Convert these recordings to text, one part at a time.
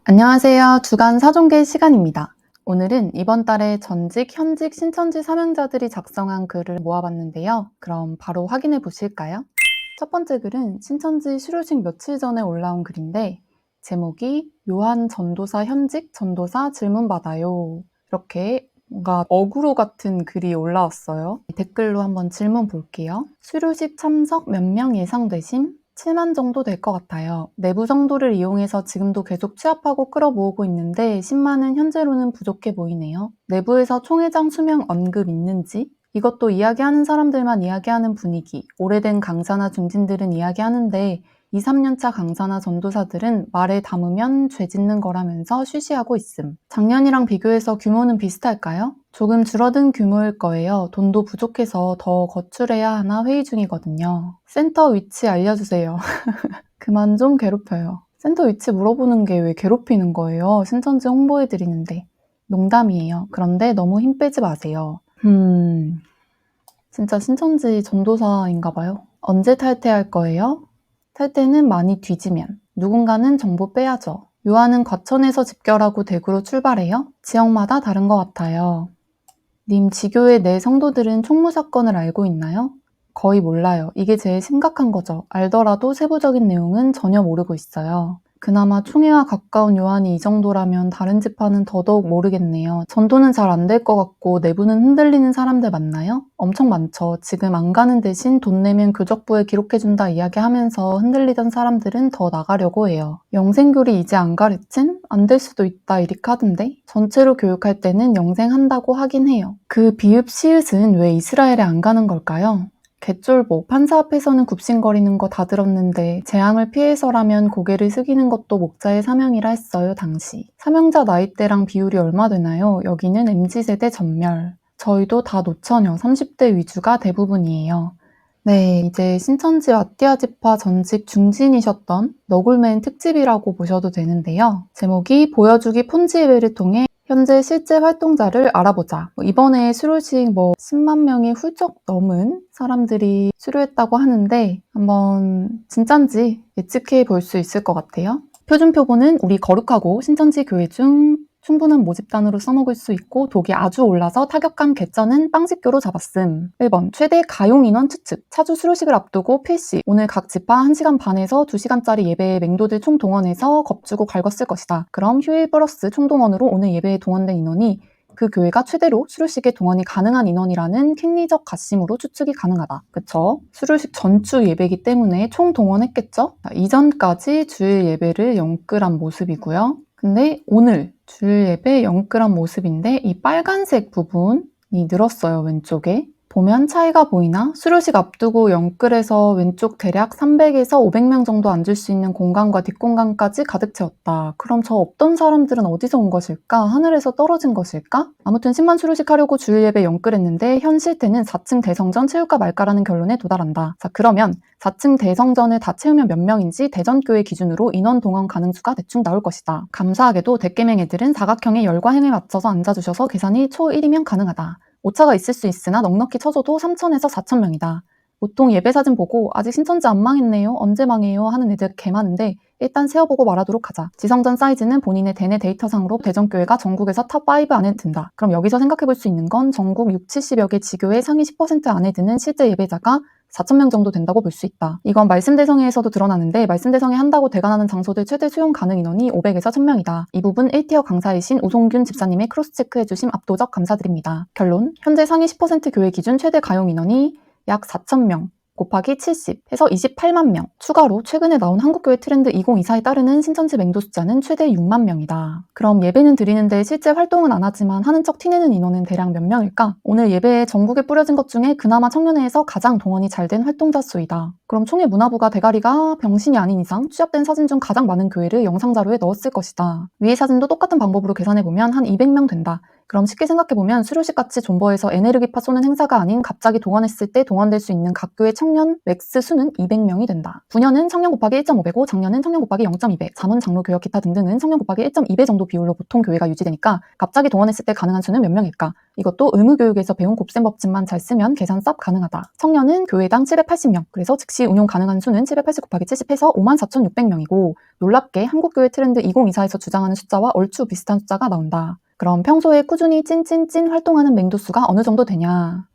안녕하세요. 주간 사종계 시간입니다. 오늘은 이번 달에 전직, 현직, 신천지 사명자들이 작성한 글을 모아봤는데요. 그럼 바로 확인해 보실까요? 첫 번째 글은 신천지 수료식 며칠 전에 올라온 글인데 제목이 요한 전도사 현직 전도사 질문받아요. 이렇게 뭔가 어그로 같은 글이 올라왔어요. 댓글로 한번 질문 볼게요. 수료식 참석 몇 명 예상되심? 7만 정도 될 것 같아요. 내부 정도를 이용해서 지금도 계속 취합하고 끌어모으고 있는데 10만은 현재로는 부족해 보이네요. 내부에서 총회장 수명 언급 있는지? 이것도 이야기하는 사람들만 이야기하는 분위기. 오래된 강사나 중진들은 이야기하는데 2, 3년차 강사나 전도사들은 말에 담으면 죄 짓는 거라면서 쉬쉬하고 있음. 작년이랑 비교해서 규모는 비슷할까요? 조금 줄어든 규모일 거예요. 돈도 부족해서 더 거출해야 하나 회의 중이거든요. 센터 위치 알려주세요. 그만 좀 괴롭혀요. 센터 위치 물어보는 게 왜 괴롭히는 거예요? 신천지 홍보해드리는데. 농담이에요. 그런데 너무 힘 빼지 마세요. 진짜 신천지 전도사인가 봐요. 언제 탈퇴할 거예요? 탈퇴는 많이 뒤지면. 누군가는 정보 빼야죠. 요한은 과천에서 집결하고 대구로 출발해요? 지역마다 다른 것 같아요. 님, 지교회 내 성도들은 총무 사건을 알고 있나요? 거의 몰라요. 이게 제일 심각한 거죠. 알더라도 세부적인 내용은 전혀 모르고 있어요. 그나마 총회와 가까운 요한이 이 정도라면 다른 지파는 더더욱 모르겠네요. 전도는 잘 안 될 것 같고 내부는 흔들리는 사람들 많나요? 엄청 많죠. 지금 안 가는 대신 돈 내면 교적부에 기록해준다 이야기하면서 흔들리던 사람들은 더 나가려고 해요. 영생교리 이제 안 가르친? 안 될 수도 있다 이리 카던데? 전체로 교육할 때는 영생한다고 하긴 해요. 그 비읍 시읒은 왜 이스라엘에 안 가는 걸까요? 개쫄보, 판사 앞에서는 굽신거리는 거 다 들었는데 재앙을 피해서라면 고개를 숙이는 것도 목자의 사명이라 했어요, 당시. 사명자 나이대랑 비율이 얼마 되나요? 여기는 MZ세대 전멸. 저희도 다 노처녀, 30대 위주가 대부분이에요. 네, 이제 신천지 왓디아 지파 전직 중진이셨던 너굴맨 특집이라고 보셔도 되는데요. 제목이 보여주기 폰지 예배를 통해 현재 실제 활동자를 알아보자. 이번에 수료식 10만 명이 훌쩍 넘은 사람들이 수료했다고 하는데 한번 진짠지 예측해 볼 수 있을 것 같아요. 표준표본은 우리 거룩하고 신천지 교회 중 충분한 모집단으로 써먹을 수 있고 독이 아주 올라서 타격감 개쩌는 빵집교로 잡았음. 1번 최대 가용 인원 추측. 차주 수료식을 앞두고 필시 오늘 각 지파 1시간 반에서 2시간짜리 예배에 맹도들 총동원해서 겁주고 갈궜을 것이다. 그럼 휴일 플러스 총동원으로 오늘 예배에 동원된 인원이 그 교회가 최대로 수료식에 동원이 가능한 인원이라는 캔리적 가심으로 추측이 가능하다. 그쵸? 수료식 전주 예배이기 때문에 총동원했겠죠? 이전까지 주일 예배를 영끌한 모습이고요. 근데 오늘 주일 예배 영끌한 모습인데 이 빨간색 부분이 늘었어요, 왼쪽에. 보면 차이가 보이나? 수료식 앞두고 영끌에서 왼쪽 대략 300에서 500명 정도 앉을 수 있는 공간과 뒷공간까지 가득 채웠다. 그럼 저 없던 사람들은 어디서 온 것일까? 하늘에서 떨어진 것일까? 아무튼 10만 수료식 하려고 주일 예배 영끌했는데 현 실태는 4층 대성전 채울까 말까라는 결론에 도달한다. 자, 그러면 4층 대성전을 다 채우면 몇 명인지 대전교회 기준으로 인원 동원 가능수가 대충 나올 것이다. 감사하게도 대개명 애들은 사각형의 열과행에 맞춰서 앉아주셔서 계산이 초 1이면 가능하다. 오차가 있을 수 있으나 넉넉히 쳐줘도 3,000에서 4,000명이다. 보통 예배 사진 보고 아직 신천지 안 망했네요. 언제 망해요? 하는 애들 개 많은데 일단 세어보고 말하도록 하자. 지성전 사이즈는 본인의 대내 데이터상으로 대전교회가 전국에서 탑5 안에 든다. 그럼 여기서 생각해볼 수 있는 건 전국 6, 70여 개 지교의 상위 10% 안에 드는 실제 예배자가 4,000명 정도 된다고 볼 수 있다. 이건 말씀대성회에서도 드러나는데 말씀대성회 한다고 대관하는 장소들 최대 수용 가능 인원이 500에서 1,000명이다. 이 부분 1티어 강사이신 오송균 집사님의 크로스체크 해주심 압도적 감사드립니다. 결론, 현재 상위 10% 교회 기준 최대 가용 인원이 약 4,000명. 곱하기 70 해서 28만 명. 추가로 최근에 나온 한국교회 트렌드 2024에 따르는 신천지 맹도 숫자는 최대 6만 명이다. 그럼 예배는 드리는데 실제 활동은 안 하지만 하는 척 티내는 인원은 대략 몇 명일까? 오늘 예배에 전국에 뿌려진 것 중에 그나마 청년회에서 가장 동원이 잘 된 활동자 수이다. 그럼 총회 문화부가 대가리가 병신이 아닌 이상 취합된 사진 중 가장 많은 교회를 영상 자료에 넣었을 것이다. 위의 사진도 똑같은 방법으로 계산해보면 한 200명 된다. 그럼 쉽게 생각해보면 수료식같이 존버에서 에네르기파 쏘는 행사가 아닌 갑자기 동원했을 때 동원될 수 있는 각 교회 청년 맥스 수는 200명이 된다. 9년은 청년 곱하기 1.5배고 작년은 청년 곱하기 0.2배, 자문, 장로, 교역, 기타 등등은 청년 곱하기 1.2배 정도 비율로 보통 교회가 유지되니까 갑자기 동원했을 때 가능한 수는 몇 명일까? 이것도 의무교육에서 배운 곱셈 법칙만 잘 쓰면 계산 쌉 가능하다. 청년은 교회당 780명, 그래서 즉시 운용 가능한 수는 780 곱하기 70 해서 54,600명이고 놀랍게 한국교회 트렌드 2024에서 주장하는 숫자와 얼추 비슷한 숫자가 나온다. 그럼 평소에 꾸준히 찐찐찐 활동하는 맹도수가 어느 정도 되냐?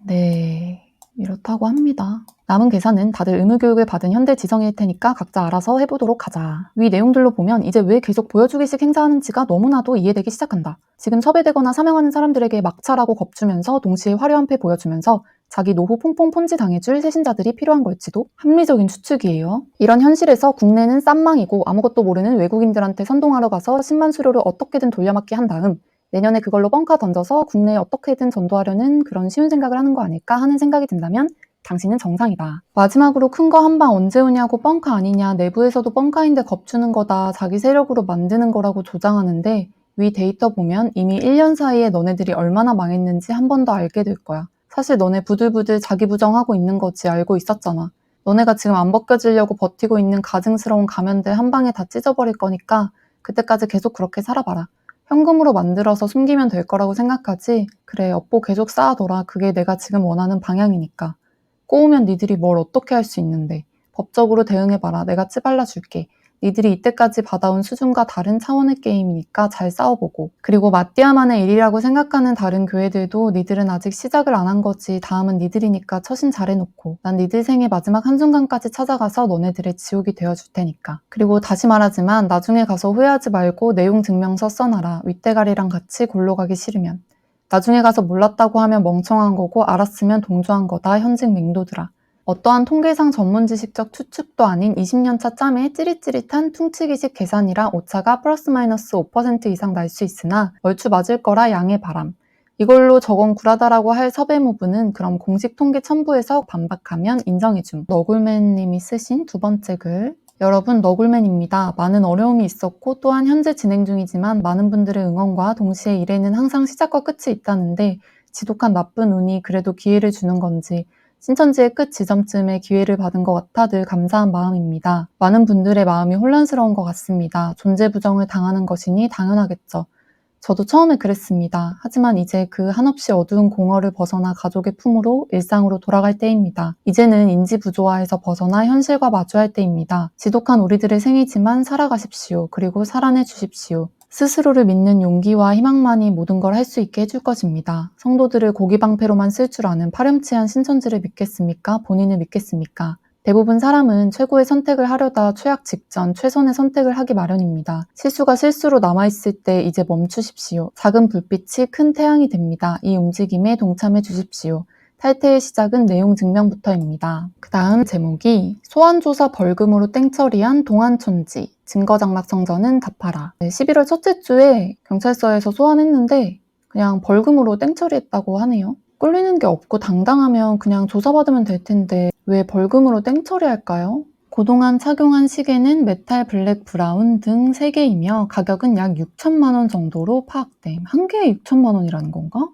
네, 이렇다고 합니다. 남은 계산은 다들 의무교육을 받은 현대 지성일 테니까 각자 알아서 해보도록 하자. 위 내용들로 보면 이제 왜 계속 보여주기식 행사하는지가 너무나도 이해되기 시작한다. 지금 섭외되거나 사명하는 사람들에게 막차라고 겁주면서 동시에 화려한 패 보여주면서 자기 노후 퐁퐁 폰지 당해줄 세신자들이 필요한 걸지도 합리적인 추측이에요. 이런 현실에서 국내는 쌈망이고 아무것도 모르는 외국인들한테 선동하러 가서 10만 수료를 어떻게든 돌려막기 한 다음 내년에 그걸로 뻥카 던져서 국내에 어떻게든 전도하려는 그런 쉬운 생각을 하는 거 아닐까 하는 생각이 든다면 당신은 정상이다. 마지막으로 큰 거 한 방 언제 오냐고 뻥카 아니냐, 내부에서도 뻥카인데 겁주는 거다, 자기 세력으로 만드는 거라고 조장하는데 위 데이터 보면 이미 1년 사이에 너네들이 얼마나 망했는지 한 번 더 알게 될 거야. 사실 너네 부들부들 자기 부정하고 있는 거지 알고 있었잖아. 너네가 지금 안 벗겨지려고 버티고 있는 가증스러운 가면들 한 방에 다 찢어버릴 거니까 그때까지 계속 그렇게 살아봐라. 현금으로 만들어서 숨기면 될 거라고 생각하지. 그래, 업보 계속 쌓아둬라. 그게 내가 지금 원하는 방향이니까. 꼬우면 니들이 뭘 어떻게 할 수 있는데. 법적으로 대응해봐라. 내가 찌발라줄게. 니들이 이때까지 받아온 수준과 다른 차원의 게임이니까 잘 싸워보고. 그리고 마띠아만의 일이라고 생각하는 다른 교회들도 니들은 아직 시작을 안 한 거지. 다음은 니들이니까 처신 잘해놓고. 난 니들 생의 마지막 한순간까지 찾아가서 너네들의 지옥이 되어줄 테니까. 그리고 다시 말하지만 나중에 가서 후회하지 말고 내용 증명서 써놔라. 윗대가리랑 같이 골로 가기 싫으면. 나중에 가서 몰랐다고 하면 멍청한 거고 알았으면 동조한 거다. 현직 맹도들아. 어떠한 통계상 전문지식적 추측도 아닌 20년차 짬에 찌릿찌릿한 퉁치기식 계산이라 오차가 플러스 마이너스 5% 이상 날 수 있으나 얼추 맞을 거라 양해 바람. 이걸로 저건 구라다라고 할 섭외무부는 그럼 공식 통계 첨부해서 반박하면 인정해줌. 너굴맨님이 쓰신 두 번째 글. 여러분, 너굴맨입니다. 많은 어려움이 있었고 또한 현재 진행 중이지만 많은 분들의 응원과 동시에 일에는 항상 시작과 끝이 있다는데 지독한 나쁜 운이 그래도 기회를 주는 건지 신천지의 끝 지점쯤에 기회를 받은 것 같아 늘 감사한 마음입니다. 많은 분들의 마음이 혼란스러운 것 같습니다. 존재 부정을 당하는 것이니 당연하겠죠. 저도 처음에 그랬습니다. 하지만 이제 그 한없이 어두운 공허를 벗어나 가족의 품으로 일상으로 돌아갈 때입니다. 이제는 인지 부조화에서 벗어나 현실과 마주할 때입니다. 지독한 우리들의 생이지만 살아가십시오. 그리고 살아내 주십시오. 스스로를 믿는 용기와 희망만이 모든 걸 할 수 있게 해줄 것입니다. 성도들을 고기방패로만 쓸 줄 아는 파렴치한 신천지를 믿겠습니까? 본인을 믿겠습니까? 대부분 사람은 최고의 선택을 하려다 최악 직전 최선의 선택을 하기 마련입니다. 실수가 실수로 남아있을 때 이제 멈추십시오. 작은 불빛이 큰 태양이 됩니다. 이 움직임에 동참해 주십시오. 탈퇴의 시작은 내용 증명부터입니다. 그 다음 제목이 소환조사 벌금으로 땡처리한 동안천지 증거장락성전은 답하라. 11월 첫째 주에 경찰서에서 소환했는데 그냥 벌금으로 땡처리했다고 하네요. 꿀리는 게 없고 당당하면 그냥 조사받으면 될 텐데 왜 벌금으로 땡처리할까요? 그동안 착용한 시계는 메탈 블랙 브라운 등 3개이며 가격은 약 6천만 원 정도로 파악됨. 한 개에 6천만 원이라는 건가?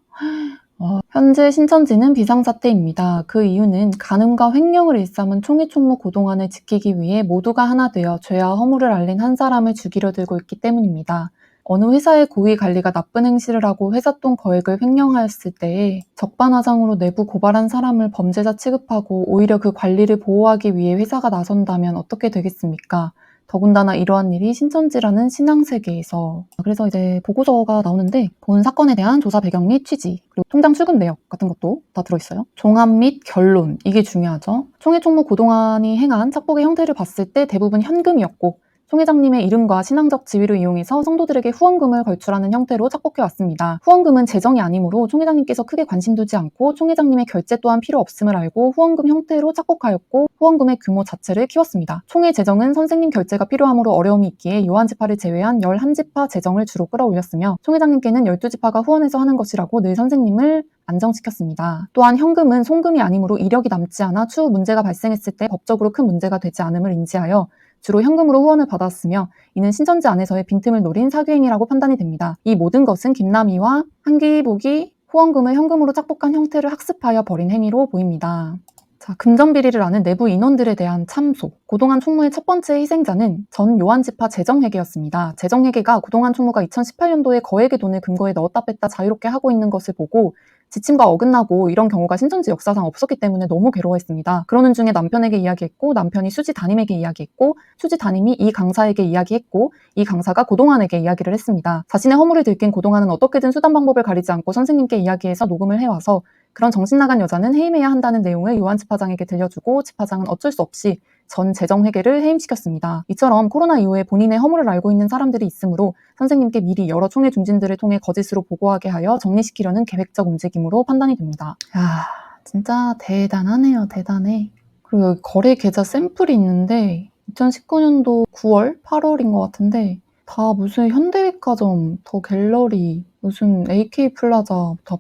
현재 신천지는 비상사태입니다. 그 이유는 간음과 횡령을 일삼은 총회 총무 고동안을 지키기 위해 모두가 하나 되어 죄와 허물을 알린 한 사람을 죽이려 들고 있기 때문입니다. 어느 회사의 고위 관리가 나쁜 행실을 하고 회삿돈 거액을 횡령하였을 때에 적반하장으로 내부 고발한 사람을 범죄자 취급하고 오히려 그 관리를 보호하기 위해 회사가 나선다면 어떻게 되겠습니까? 더군다나 이러한 일이 신천지라는 신앙세계에서. 그래서 이제 보고서가 나오는데 본 사건에 대한 조사 배경 및 취지, 그리고 통장 출금 내역 같은 것도 다 들어있어요. 종합 및 결론, 이게 중요하죠. 총회 총무 고동안이 행한 착복의 형태를 봤을 때 대부분 현금이었고 총회장님의 이름과 신앙적 지위를 이용해서 성도들에게 후원금을 걸출하는 형태로 착복해왔습니다. 후원금은 재정이 아니므로 총회장님께서 크게 관심 두지 않고 총회장님의 결제 또한 필요 없음을 알고 후원금 형태로 착복하였고 후원금의 규모 자체를 키웠습니다. 총회 재정은 선생님 결제가 필요하므로 어려움이 있기에 요한지파를 제외한 11지파 재정을 주로 끌어올렸으며 총회장님께는 12지파가 후원해서 하는 것이라고 늘 선생님을 안정시켰습니다. 또한 현금은 송금이 아니므로 이력이 남지 않아 추후 문제가 발생했을 때 법적으로 큰 문제가 되지 않음을 인지하여 주로 현금으로 후원을 받았으며 이는 신천지 안에서의 빈틈을 노린 사기행위라고 판단이 됩니다. 이 모든 것은 김남희와 한기복이 후원금을 현금으로 착복한 형태를 학습하여 벌인 행위로 보입니다. 자, 금전비리를 아는 내부 인원들에 대한 참소. 고동한 총무의 첫 번째 희생자는 전 요한지파 재정회계였습니다. 재정회계가 고동한 총무가 2018년도에 거액의 돈을 금고에 넣었다 뺐다 자유롭게 하고 있는 것을 보고 지침과 어긋나고 이런 경우가 신천지 역사상 없었기 때문에 너무 괴로워했습니다. 그러는 중에 남편에게 이야기했고 남편이 수지 담임에게 이야기했고 수지 담임이 이 강사에게 이야기했고 이 강사가 고동환에게 이야기를 했습니다. 자신의 허물을 들킨 고동환은 어떻게든 수단 방법을 가리지 않고 선생님께 이야기해서 녹음을 해와서 그런 정신나간 여자는 해임해야 한다는 내용을 요한 지파장에게 들려주고 지파장은 어쩔 수 없이 전 재정회계를 해임시켰습니다. 이처럼 코로나 이후에 본인의 허물을 알고 있는 사람들이 있으므로 선생님께 미리 여러 총회 중진들을 통해 거짓으로 보고하게 하여 정리시키려는 계획적 움직임으로 판단이 됩니다. 야, 진짜 대단하네요. 대단해. 그리고 여기 거래 계좌 샘플이 있는데 2019년도 9월, 8월인 것 같은데 다 무슨 현대백화점, 더 갤러리, 무슨 AK플라자, 다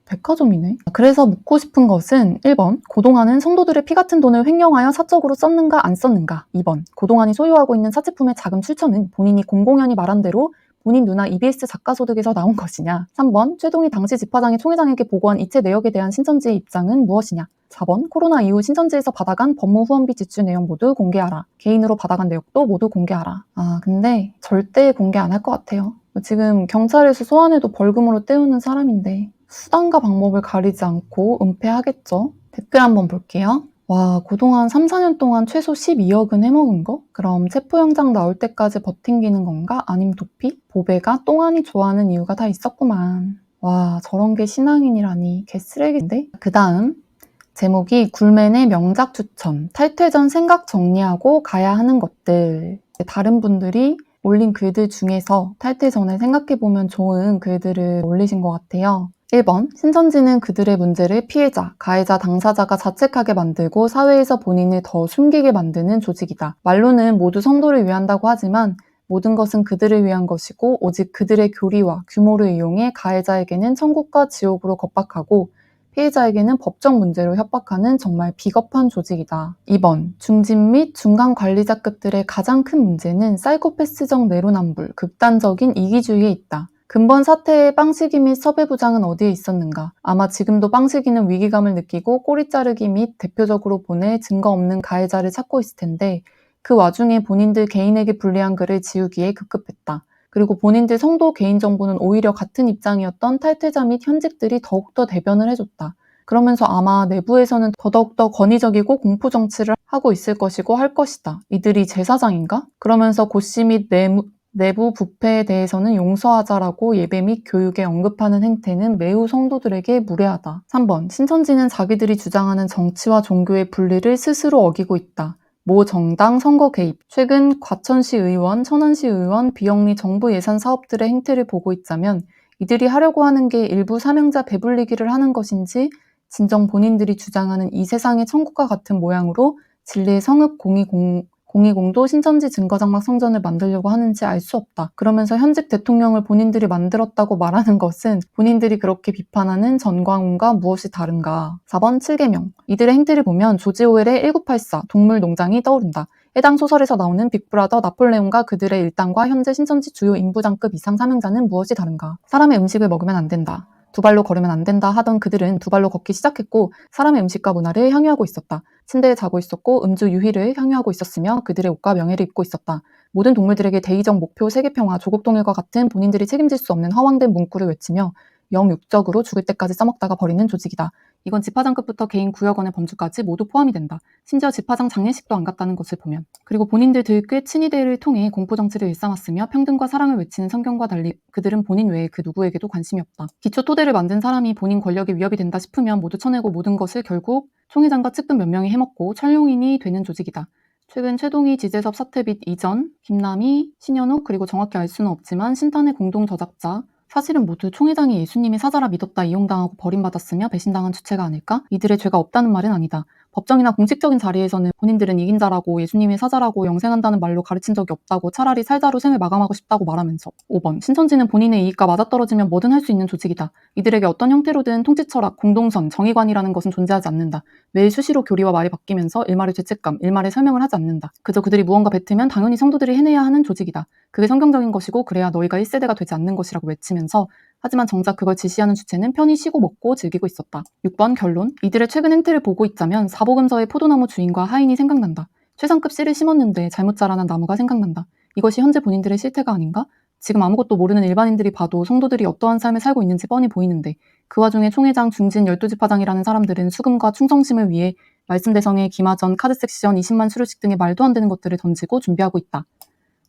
백화점이네. 그래서 묻고 싶은 것은 1번, 고동환은 성도들의 피 같은 돈을 횡령하여 사적으로 썼는가 안 썼는가. 2번, 고동환이 소유하고 있는 사치품의 자금 출처는 본인이 공공연히 말한 대로 본인 누나 EBS 작가 소득에서 나온 것이냐. 3번, 최동희 당시 지파장이 총회장에게 보고한 이체 내역에 대한 신천지의 입장은 무엇이냐. 4번, 코로나 이후 신천지에서 받아간 법무 후원비 지출 내용 모두 공개하라. 개인으로 받아간 내역도 모두 공개하라. 근데 절대 공개 안 할 것 같아요. 지금 경찰에서 소환해도 벌금으로 때우는 사람인데 수단과 방법을 가리지 않고 은폐하겠죠. 댓글 한번 볼게요. 와, 그동안 3, 4년 동안 최소 12억은 해먹은 거? 그럼 체포영장 나올 때까지 버팅기는 건가? 아님 도피? 보배가 똥안이 좋아하는 이유가 다 있었구만. 와, 저런 게 신앙인이라니 개쓰레기인데? 그 다음 제목이 굴맨의 명작 추천, 탈퇴 전 생각 정리하고 가야 하는 것들. 다른 분들이 올린 글들 중에서 탈퇴 전에 생각해보면 좋은 글들을 올리신 것 같아요. 1번, 신천지는 그들의 문제를 피해자, 가해자, 당사자가 자책하게 만들고 사회에서 본인을 더 숨기게 만드는 조직이다. 말로는 모두 성도를 위한다고 하지만 모든 것은 그들을 위한 것이고 오직 그들의 교리와 규모를 이용해 가해자에게는 천국과 지옥으로 겁박하고 피해자에게는 법적 문제로 협박하는 정말 비겁한 조직이다. 2번, 중진 및 중간 관리자급들의 가장 큰 문제는 사이코패스적 내로남불, 극단적인 이기주의에 있다. 근본 사태의 빵식이 및 섭외부장은 어디에 있었는가? 아마 지금도 빵식이는 위기감을 느끼고 꼬리 자르기 및 대표적으로 보낼 증거 없는 가해자를 찾고 있을 텐데 그 와중에 본인들 개인에게 불리한 글을 지우기에 급급했다. 그리고 본인들 성도 개인정보는 오히려 같은 입장이었던 탈퇴자 및 현직들이 더욱더 대변을 해줬다. 그러면서 아마 내부에서는 더더욱더 권위적이고 공포정치를 하고 있을 것이고 할 것이다. 이들이 제사장인가? 그러면서 고씨 및 내부 부패에 대해서는 용서하자라고 예배 및 교육에 언급하는 행태는 매우 성도들에게 무례하다. 3번, 신천지는 자기들이 주장하는 정치와 종교의 분리를 스스로 어기고 있다. 모 정당 선거 개입, 최근 과천시 의원, 천안시 의원 비영리 정부 예산 사업들의 행태를 보고 있자면 이들이 하려고 하는 게 일부 사명자 배불리기를 하는 것인지 진정 본인들이 주장하는 이 세상의 천국과 같은 모양으로 진리의 성읍 공의공도 신천지 증거장막 성전을 만들려고 하는지 알 수 없다. 그러면서 현직 대통령을 본인들이 만들었다고 말하는 것은 본인들이 그렇게 비판하는 전광훈과 무엇이 다른가. 4번 7계명. 이들의 행태를 보면 조지 오웰의 1984 동물농장이 떠오른다. 해당 소설에서 나오는 빅브라더 나폴레옹과 그들의 일당과 현재 신천지 주요 인부장급 이상 사명자는 무엇이 다른가. 사람의 음식을 먹으면 안 된다. 두 발로 걸으면 안 된다 하던 그들은 두 발로 걷기 시작했고 사람의 음식과 문화를 향유하고 있었다. 침대에 자고 있었고 음주 유희를 향유하고 있었으며 그들의 옷과 명예를 입고 있었다. 모든 동물들에게 대의적 목표, 세계평화, 조국통일과 같은 본인들이 책임질 수 없는 허황된 문구를 외치며 영육적으로 죽을 때까지 써먹다가 버리는 조직이다. 이건 지파장급부터 개인 구역원의 범주까지 모두 포함이 된다. 심지어 지파장 장례식도 안 갔다는 것을 보면. 그리고 본인들 들꽤 친위대를 통해 공포정치를 일삼았으며 평등과 사랑을 외치는 성경과 달리 그들은 본인 외에 그 누구에게도 관심이 없다. 기초 토대를 만든 사람이 본인 권력에 위협이 된다 싶으면 모두 쳐내고 모든 것을 결국 총회장과 측근 몇 명이 해먹고 철용인이 되는 조직이다. 최근 최동희 지재섭 사태 빚 이전, 김남희, 신현욱 그리고 정확히 알 수는 없지만 신탄의 공동 저작자 사실은 모두 총회장이 예수님의 사자라 믿었다 이용당하고 버림받았으며 배신당한 주체가 아닐까? 이들의 죄가 없다는 말은 아니다. 법정이나 공식적인 자리에서는 본인들은 이긴 자라고 예수님의 사자라고 영생한다는 말로 가르친 적이 없다고 차라리 살자로 생을 마감하고 싶다고 말하면서 5번 신천지는 본인의 이익과 맞아떨어지면 뭐든 할 수 있는 조직이다. 이들에게 어떤 형태로든 통치철학, 공동선, 정의관이라는 것은 존재하지 않는다. 매일 수시로 교리와 말이 바뀌면서 일말의 죄책감, 일말의 설명을 하지 않는다. 그저 그들이 무언가 뱉으면 당연히 성도들이 해내야 하는 조직이다. 그게 성경적인 것이고 그래야 너희가 1세대가 되지 않는 것이라고 외치면서 하지만 정작 그걸 지시하는 주체는 편히 쉬고 먹고 즐기고 있었다. 6번 결론. 이들의 최근 행태를 보고 있자면 사복음서의 포도나무 주인과 하인이 생각난다. 최상급 씨를 심었는데 잘못 자라난 나무가 생각난다. 이것이 현재 본인들의 실태가 아닌가? 지금 아무것도 모르는 일반인들이 봐도 성도들이 어떠한 삶을 살고 있는지 뻔히 보이는데 그 와중에 총회장, 중진, 12지파장이라는 사람들은 수금과 충성심을 위해 말씀 대성회, 기마전, 카드 섹션, 20만 수료식 등의 말도 안 되는 것들을 던지고 준비하고 있다.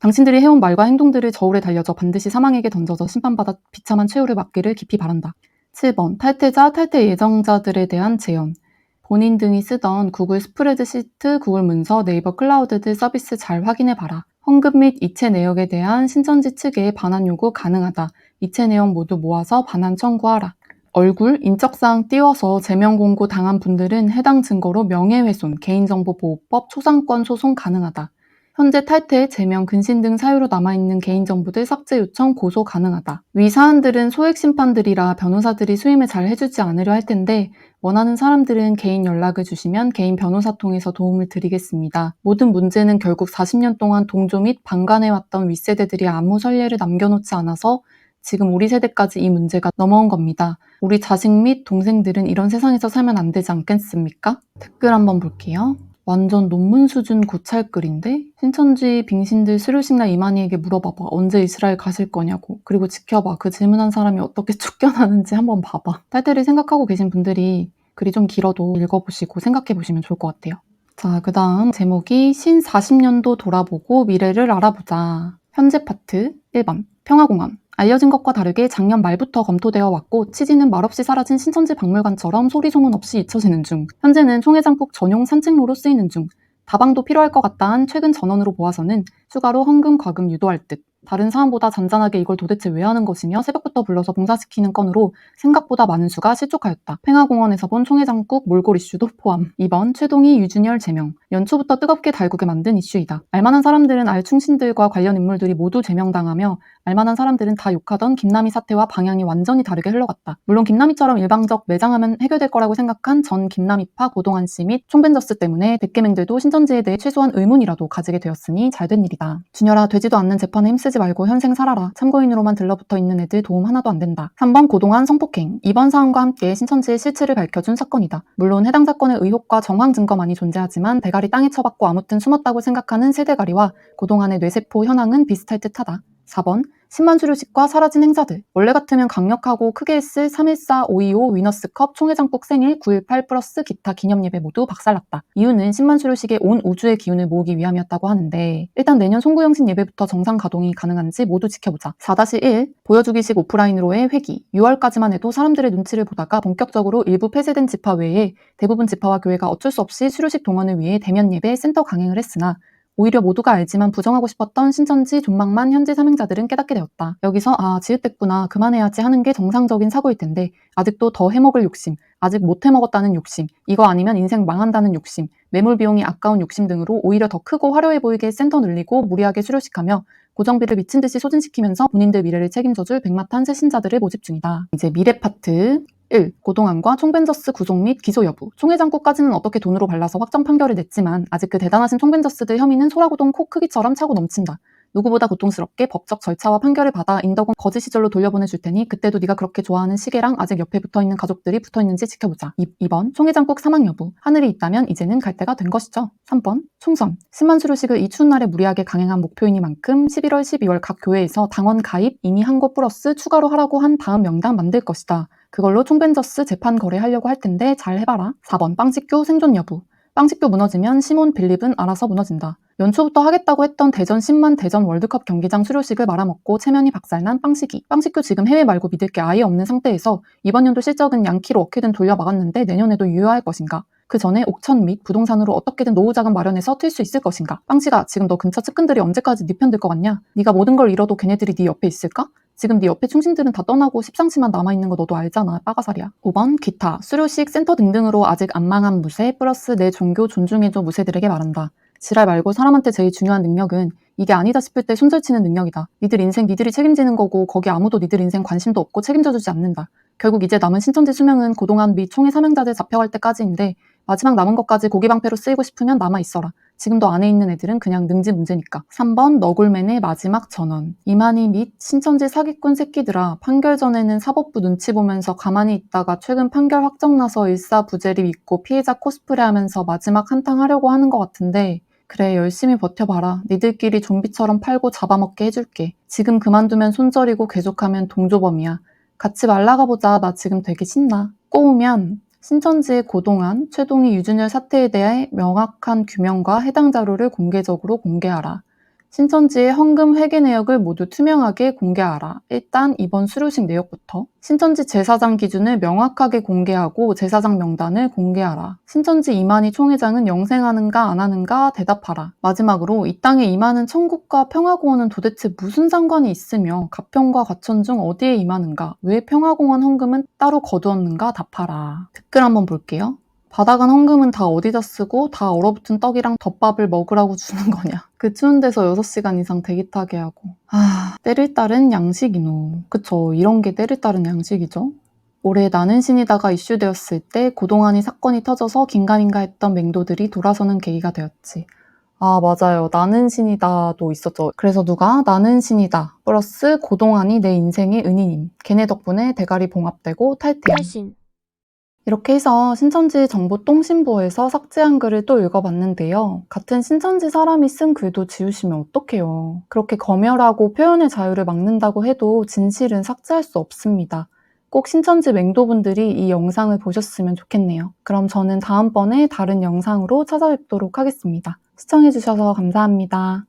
당신들이 해온 말과 행동들을 저울에 달려져 반드시 사망에게 던져져 심판받아 비참한 최후를 맞기를 깊이 바란다. 7번 탈퇴자, 탈퇴 예정자들에 대한 제언. 본인 등이 쓰던 구글 스프레드시트, 구글 문서, 네이버 클라우드 등 서비스 잘 확인해봐라. 헌금 및 이체 내역에 대한 신천지 측의 반환 요구 가능하다. 이체 내역 모두 모아서 반환 청구하라. 얼굴, 인적사항 띄워서 제명 공고 당한 분들은 해당 증거로 명예훼손, 개인정보보호법 초상권 소송 가능하다. 현재 탈퇴, 제명, 근신 등 사유로 남아있는 개인정보들 삭제 요청 고소 가능하다. 위 사안들은 소액 심판들이라 변호사들이 수임을 잘 해주지 않으려 할 텐데 원하는 사람들은 개인 연락을 주시면 개인 변호사 통해서 도움을 드리겠습니다. 모든 문제는 결국 40년 동안 동조 및 방관해왔던 윗세대들이 아무 선례를 남겨놓지 않아서 지금 우리 세대까지 이 문제가 넘어온 겁니다. 우리 자식 및 동생들은 이런 세상에서 살면 안 되지 않겠습니까? 댓글 한번 볼게요. 완전 논문 수준 고찰글인데? 신천지 빙신들 수료식나 이만희에게 물어봐봐. 언제 이스라엘 가실 거냐고. 그리고 지켜봐. 그 질문한 사람이 어떻게 쫓겨나는지 한번 봐봐. 탈퇴를 생각하고 계신 분들이 글이 좀 길어도 읽어보시고 생각해보시면 좋을 것 같아요. 자, 그 다음 제목이 신 40년도 돌아보고 미래를 알아보자. 현재 파트 1번 평화공원. 알려진 것과 다르게 작년 말부터 검토되어 왔고 취지는 말없이 사라진 신천지 박물관처럼 소리 소문 없이 잊혀지는 중. 현재는 총회장국 전용 산책로로 쓰이는 중. 다방도 필요할 것 같다한 최근 전원으로 보아서는 추가로 헌금 과금 유도할 듯. 다른 사안보다 잔잔하게 이걸 도대체 왜 하는 것이며 새벽부터 불러서 봉사시키는 건으로 생각보다 많은 수가 실족하였다. 팽화공원에서 본 총회장국 몰골 이슈도 포함. 2번 최동희, 유준열 제명. 연초부터 뜨겁게 달구게 만든 이슈이다. 알만한 사람들은 알충신들과 관련 인물들이 모두 제명당하며 알만한 사람들은 다 욕하던 김남희 사태와 방향이 완전히 다르게 흘러갔다. 물론 김남희처럼 일방적 매장하면 해결될 거라고 생각한 전 김남희파 고동환 씨 및 총벤저스 때문에 백계맹들도 신천지에 대해 최소한 의문이라도 가지게 되었으니 잘된 일이다. 준열아, 되지도 않는 재판에 힘쓰지 말고 현생 살아라. 참고인으로만 들러붙어 있는 애들 도움 하나도 안 된다. 3번 고동환 성폭행. 이번 사안과 함께 신천지의 실체를 밝혀준 사건이다. 물론 해당 사건의 의혹과 정황 증거만이 존재하지만 대가리 땅에 쳐박고 아무튼 숨었다고 생각하는 세대가리와 고동환의 뇌세포 현황은 비슷할 듯하다. 4번 10만 수료식과 사라진 행사들. 원래 같으면 강력하고 크게 했을 314, 525 위너스컵 총회장국 생일 9.18 플러스 기타 기념예배 모두 박살났다. 이유는 10만 수료식에 온 우주의 기운을 모으기 위함이었다고 하는데 일단 내년 송구영신 예배부터 정상 가동이 가능한지 모두 지켜보자. 4-1 보여주기식 오프라인으로의 회기. 6월까지만 해도 사람들의 눈치를 보다가 본격적으로 일부 폐쇄된 지파 외에 대부분 지파와 교회가 어쩔 수 없이 수료식 동원을 위해 대면 예배 센터 강행을 했으나 오히려 모두가 알지만 부정하고 싶었던 신천지 존망만 현지 사명자들은 깨닫게 되었다. 여기서 지읒됐구나 그만해야지 하는 게 정상적인 사고일 텐데 아직도 더 해먹을 욕심, 아직 못 해먹었다는 욕심, 이거 아니면 인생 망한다는 욕심, 매몰 비용이 아까운 욕심 등으로 오히려 더 크고 화려해 보이게 센터 늘리고 무리하게 수료식하며 고정비를 미친 듯이 소진시키면서 본인들 미래를 책임져줄 백마탄 새신자들을 모집 중이다. 이제 미래 파트 1. 고동환과 총벤저스 구속 및 기소 여부. 총회장국까지는 어떻게 돈으로 발라서 확정 판결을 냈지만 아직 그 대단하신 총벤저스들 혐의는 소라고동 코 크기처럼 차고 넘친다. 누구보다 고통스럽게 법적 절차와 판결을 받아 인덕원 거지 시절로 돌려보내줄 테니 그때도 네가 그렇게 좋아하는 시계랑 아직 옆에 붙어있는 가족들이 붙어있는지 지켜보자. 2번 총회장국 사망 여부. 하늘이 있다면 이제는 갈 때가 된 것이죠. 3번 총선. 10만 수료식을 이 추운 날에 무리하게 강행한 목표이니만큼 11월, 12월 각 교회에서 당원 가입 이미 한 거 플러스 추가로 하라고 한 다음 명단 만들 것이다. 그걸로 총벤저스 재판 거래하려고 할 텐데 잘 해봐라. 4번 빵식교 생존 여부. 빵식교 무너지면 시몬 빌립은 알아서 무너진다. 연초부터 하겠다고 했던 대전 10만 대전 월드컵 경기장 수료식을 말아먹고 체면이 박살난 빵식이. 빵식교 지금 해외 말고 믿을 게 아예 없는 상태에서 이번 연도 실적은 양키로 어떻게든 돌려막았는데 내년에도 유효할 것인가? 그 전에 옥천 및 부동산으로 어떻게든 노후 자금 마련해서 틀 수 있을 것인가? 빵식아, 지금 너 근처 측근들이 언제까지 네 편 들 것 같냐? 네가 모든 걸 잃어도 걔네들이 네 옆에 있을까? 지금 네 옆에 충신들은 다 떠나고 십상시만 남아있는 거 너도 알잖아. 빠가살이야. 5번 기타, 수료식, 센터 등등으로 아직 안 망한 무세 플러스 내 종교 존중해줘 무세들에게 말한다. 지랄 말고 사람한테 제일 중요한 능력은 이게 아니다 싶을 때 손절치는 능력이다. 니들 인생 니들이 책임지는 거고 거기 아무도 니들 인생 관심도 없고 책임져주지 않는다. 결국 이제 남은 신천지 수명은 고동안 및 총회 사명자들 잡혀갈 때까지인데 마지막 남은 것까지 고기방패로 쓰이고 싶으면 남아있어라. 지금도 안에 있는 애들은 그냥 능지 문제니까. 3번 너굴맨의 마지막 전원. 이만희 및 신천지 사기꾼 새끼들아, 판결 전에는 사법부 눈치 보면서 가만히 있다가 최근 판결 확정 나서 일사부재리 믿고 피해자 코스프레 하면서 마지막 한탕 하려고 하는 것 같은데 그래 열심히 버텨봐라. 니들끼리 좀비처럼 팔고 잡아먹게 해줄게. 지금 그만두면 손절이고 계속하면 동조범이야. 같이 말라가보자. 나 지금 되게 신나. 꼬우면 신천지의 고동안, 최동희, 유준열 사태에 대해 명확한 규명과 해당 자료를 공개적으로 공개하라. 신천지의 헌금 회계 내역을 모두 투명하게 공개하라. 일단 이번 수료식 내역부터 신천지 제사장 기준을 명확하게 공개하고 제사장 명단을 공개하라. 신천지 이만희 총회장은 영생하는가 안 하는가 대답하라. 마지막으로 이 땅에 임하는 천국과 평화공원은 도대체 무슨 상관이 있으며 가평과 과천 중 어디에 임하는가? 왜 평화공원 헌금은 따로 거두었는가 답하라. 댓글 한번 볼게요. 받아간 헌금은 다 어디다 쓰고 다 얼어붙은 떡이랑 덮밥을 먹으라고 주는 거냐. 그 추운 데서 6시간 이상 대기 타게 하고. 때를 따른 양식이노. 그쵸, 이런 게 때를 따른 양식이죠. 올해 나는 신이다가 이슈되었을 때 고동안이 사건이 터져서 긴가민가 했던 맹도들이 돌아서는 계기가 되었지. 맞아요. 나는 신이다도 있었죠. 그래서 누가 나는 신이다 플러스 고동안이 내 인생의 은인임. 걔네 덕분에 대가리 봉합되고 탈퇴. 탈신. 이렇게 해서 신천지 정보통신부에서 삭제한 글을 또 읽어봤는데요. 같은 신천지 사람이 쓴 글도 지우시면 어떡해요. 그렇게 검열하고 표현의 자유를 막는다고 해도 진실은 삭제할 수 없습니다. 꼭 신천지 맹도분들이 이 영상을 보셨으면 좋겠네요. 그럼 저는 다음번에 다른 영상으로 찾아뵙도록 하겠습니다. 시청해주셔서 감사합니다.